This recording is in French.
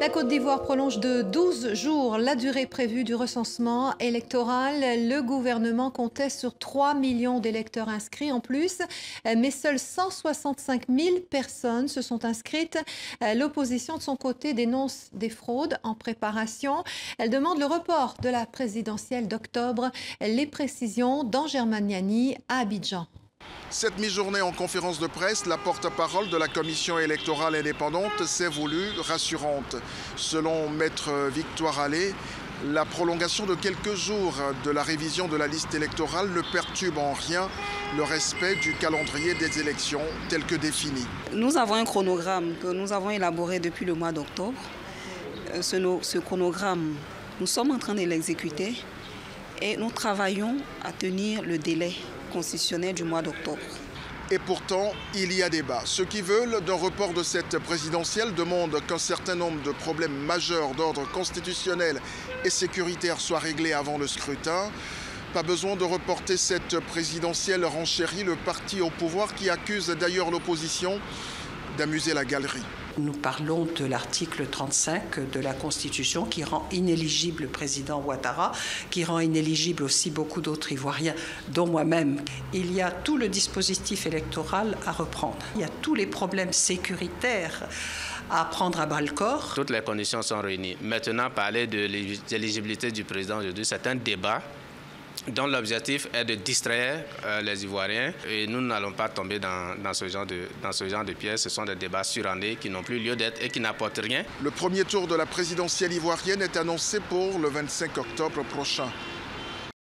La Côte d'Ivoire prolonge de 12 jours la durée prévue du recensement électoral. Le gouvernement comptait sur 3 millions d'électeurs inscrits en plus, mais seules 165 000 personnes se sont inscrites. L'opposition, de son côté, dénonce des fraudes en préparation. Elle demande le report de la présidentielle d'octobre. Les précisions d'Angers Maniani à Abidjan. Cette mi-journée en conférence de presse, la porte-parole de la commission électorale indépendante s'est voulue rassurante. Selon Maître Victoire Allais, la prolongation de quelques jours de la révision de la liste électorale ne perturbe en rien le respect du calendrier des élections tel que défini. Nous avons un chronogramme que nous avons élaboré depuis le mois d'octobre. Ce chronogramme, nous sommes en train de l'exécuter et nous travaillons à tenir le délai constitutionnel du mois d'octobre. Et pourtant, il y a débat. Ceux qui veulent d'un report de cette présidentielle demandent qu'un certain nombre de problèmes majeurs d'ordre constitutionnel et sécuritaire soient réglés avant le scrutin. Pas besoin de reporter cette présidentielle, renchérit le parti au pouvoir qui accuse d'ailleurs l'opposition d'amuser la galerie. Nous parlons de l'article 35 de la Constitution qui rend inéligible le président Ouattara, qui rend inéligible aussi beaucoup d'autres Ivoiriens, dont moi-même. Il y a tout le dispositif électoral à reprendre. Il y a tous les problèmes sécuritaires à prendre à bras-le-corps. Toutes les conditions sont réunies. Maintenant, parler de l'éligibilité du président aujourd'hui, c'est un débat dont l'objectif est de distraire les Ivoiriens. Et nous n'allons pas tomber dans ce genre de pièges. Ce sont des débats surannés qui n'ont plus lieu d'être et qui n'apportent rien. Le premier tour de la présidentielle ivoirienne est annoncé pour le 25 octobre prochain.